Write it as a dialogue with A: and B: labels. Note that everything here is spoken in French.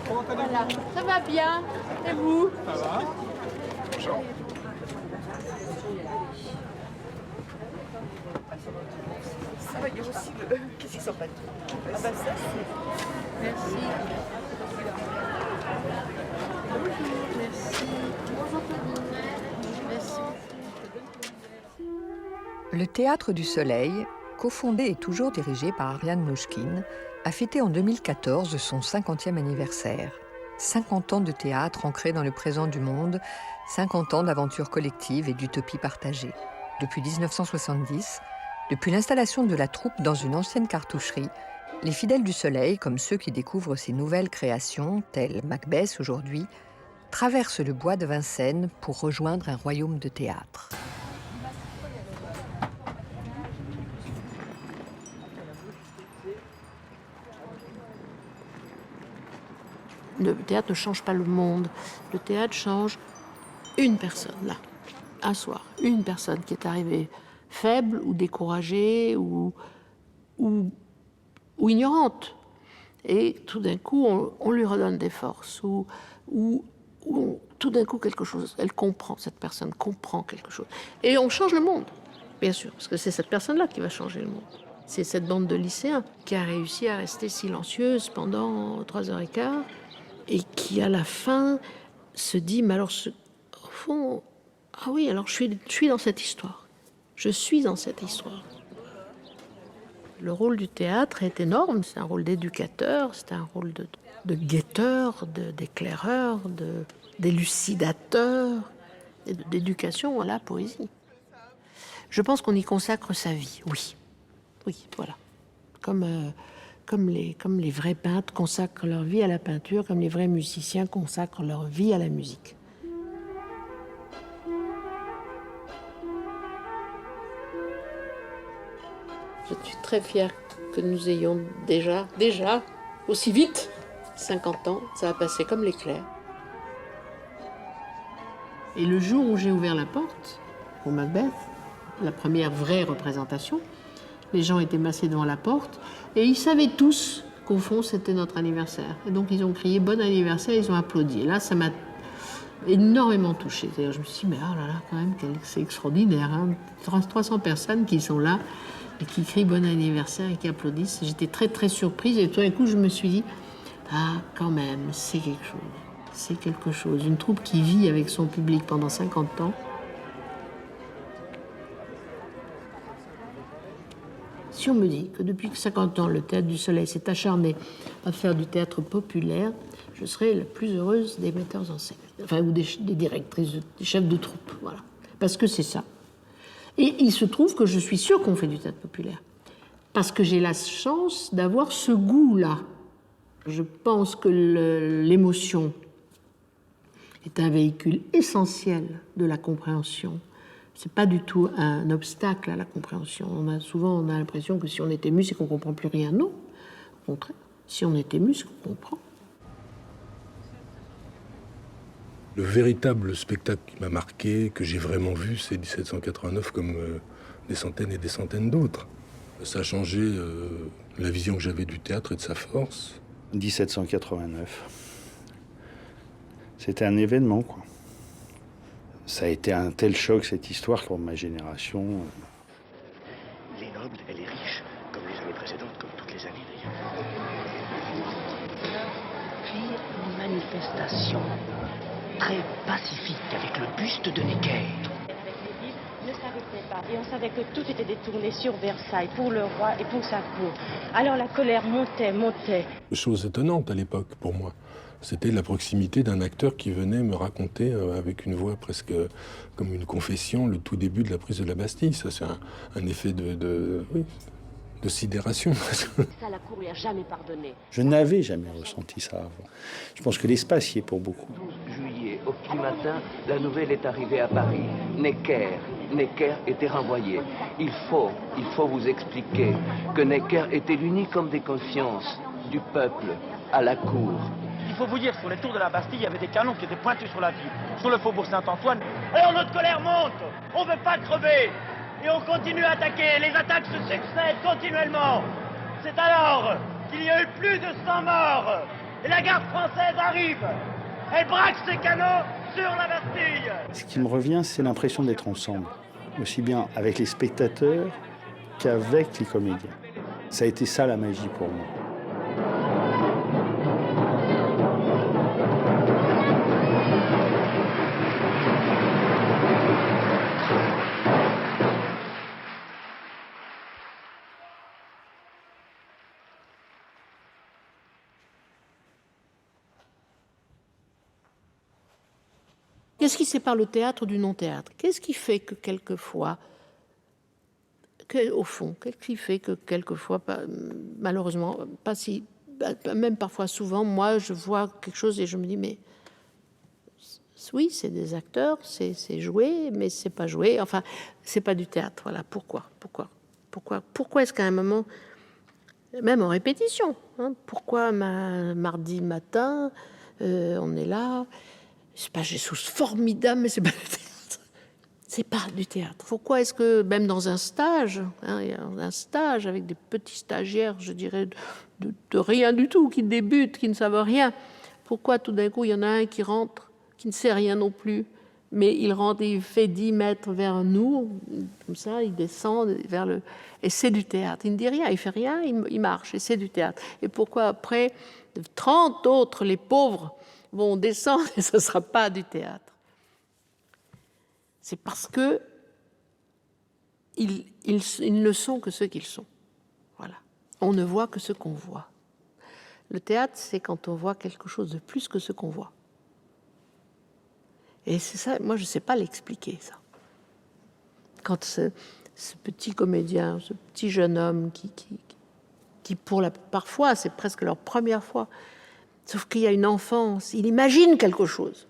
A: Voilà, ça va bien. Et vous?
B: Ça va. Bonjour.
C: Ça va, il y a aussi le... Qu'est-ce qu'ils sont pas tout? Ah bah ça, c'est...
A: Merci. Merci. Bonjour Claudine. Merci.
D: Le Théâtre du Soleil, cofondé et toujours dirigé par Ariane Mnouchkine, a fêté en 2014 son 50e anniversaire. 50 ans de théâtre ancré dans le présent du monde, 50 ans d'aventure collective et d'utopie partagée. Depuis 1970, depuis l'installation de la troupe dans une ancienne cartoucherie, les fidèles du Soleil, comme ceux qui découvrent ces nouvelles créations, telles Macbeth aujourd'hui, traversent le bois de Vincennes pour rejoindre un royaume de théâtre.
E: Le théâtre ne change pas le monde. Le théâtre change une personne, là, un soir. Une personne qui est arrivée faible ou découragée ou ignorante. Et tout d'un coup, on lui redonne des forces. Ou tout d'un coup, quelque chose, elle comprend, cette personne comprend quelque chose. Et on change le monde, bien sûr, parce que c'est cette personne-là qui va changer le monde. C'est cette bande de lycéens qui a réussi à rester silencieuse pendant 3h15 et qui, à la fin, se dit, mais alors, au fond, ah oui, alors je suis dans cette histoire. Je suis dans cette histoire. Le rôle du théâtre est énorme. C'est un rôle d'éducateur, c'est un rôle de guetteur, d'éclaireur, d'élucidateur, et d'éducation à la poésie. Je pense qu'on y consacre sa vie, oui. Oui, voilà. Comme les vrais peintres consacrent leur vie à la peinture, comme les vrais musiciens consacrent leur vie à la musique. Je suis très fière que nous ayons déjà, aussi vite, 50 ans, ça a passé comme l'éclair. Et le jour où j'ai ouvert la porte, pour Macbeth, la première vraie représentation, les gens étaient massés devant la porte et ils savaient tous qu'au fond, c'était notre anniversaire. Et donc, ils ont crié « Bon anniversaire », ils ont applaudi. Et là, ça m'a énormément touchée. C'est-à-dire, je me suis dit « Mais oh là là, quand même, c'est extraordinaire, hein, 300 personnes qui sont là et qui crient « Bon anniversaire » et qui applaudissent. » J'étais très, très surprise et tout d'un coup, je me suis dit « Ah, quand même, c'est quelque chose. C'est quelque chose. » Une troupe qui vit avec son public pendant 50 ans. Si on me dit que depuis 50 ans, le Théâtre du Soleil s'est acharné à faire du théâtre populaire, je serai la plus heureuse des metteurs en scène. Enfin, ou des directrices, des chefs de troupe, voilà. Parce que c'est ça. Et il se trouve que je suis sûre qu'on fait du théâtre populaire. Parce que j'ai la chance d'avoir ce goût-là. Je pense que l'émotion est un véhicule essentiel de la compréhension. C'est pas du tout un obstacle à la compréhension. Souvent, on a l'impression que si on est ému, c'est qu'on comprend plus rien. Non, au contraire. Si on est ému, c'est qu'on comprend.
F: Le véritable spectacle qui m'a marqué, que j'ai vraiment vu, c'est 1789 comme des centaines et des centaines d'autres. Ça a changé la vision que j'avais du théâtre et de sa force.
G: 1789. C'était un événement, quoi. Ça a été un tel choc, cette histoire, pour ma génération.
H: Il est noble, elle est riche, comme les années précédentes, comme toutes les années d'ailleurs. Puis une manifestation très pacifique avec le buste de Necker.
I: Ne s'arrêtait pas et on savait que tout était détourné sur Versailles pour le roi et pour sa cour. Alors la colère montait.
F: Chose étonnante à l'époque pour moi, c'était la proximité d'un acteur qui venait me raconter avec une voix presque comme une confession le tout début de la prise de la Bastille. Ça c'est un effet de sidération.
I: Ça, la cour lui a jamais pardonné.
G: Je n'avais jamais ressenti ça avant. Je pense que l'espace y est pour beaucoup.
H: 12 juillet, au petit matin, la nouvelle est arrivée à Paris. Necker était renvoyé. Il faut vous expliquer que Necker était l'unique homme des consciences du peuple à la cour.
J: Il faut vous dire, sur les tours de la Bastille, il y avait des canons qui étaient pointus sur la ville, sur le faubourg Saint-Antoine. Alors notre colère monte, on ne veut pas crever, et on continue à attaquer, les attaques se succèdent continuellement. C'est alors qu'il y a eu plus de 100 morts Et la garde française arrive. Elle braque ses canons sur la Bastille.
G: Ce qui me revient, c'est l'impression d'être ensemble, aussi bien avec les spectateurs qu'avec les comédiens. Ça a été ça la magie pour moi.
E: Qu'est-ce qui sépare le théâtre du non-théâtre? Qu'est-ce qui fait que quelquefois, au fond, qu'est-ce qui fait que quelquefois, malheureusement, pas si, même parfois souvent, moi je vois quelque chose et je me dis, mais oui, c'est des acteurs, c'est joué, mais c'est pas joué, enfin, c'est pas du théâtre. Voilà, pourquoi est-ce qu'à un moment, même en répétition, hein, pourquoi mardi matin, on est là, c'est pas Jésus formidable, mais c'est pas du théâtre. C'est pas du théâtre. Pourquoi est-ce que, même dans un stage, hein, il y a un stage avec des petits stagiaires, je dirais, de rien du tout, qui débutent, qui ne savent rien, pourquoi tout d'un coup, il y en a un qui rentre, qui ne sait rien non plus, mais il rentre et il fait 10 mètres vers nous, comme ça, il descend vers le... Et c'est du théâtre. Il ne dit rien, il fait rien, il marche, et c'est du théâtre. Et pourquoi après, 30 autres, les pauvres, vont descendre et ce ne sera pas du théâtre? C'est parce que ils ne sont que ce qu'ils sont. Voilà. On ne voit que ce qu'on voit. Le théâtre, c'est quand on voit quelque chose de plus que ce qu'on voit. Et c'est ça, moi je ne sais pas l'expliquer, ça. Quand ce petit comédien, ce petit jeune homme qui parfois, c'est presque leur première fois, sauf qu'il y a une enfance, il imagine quelque chose.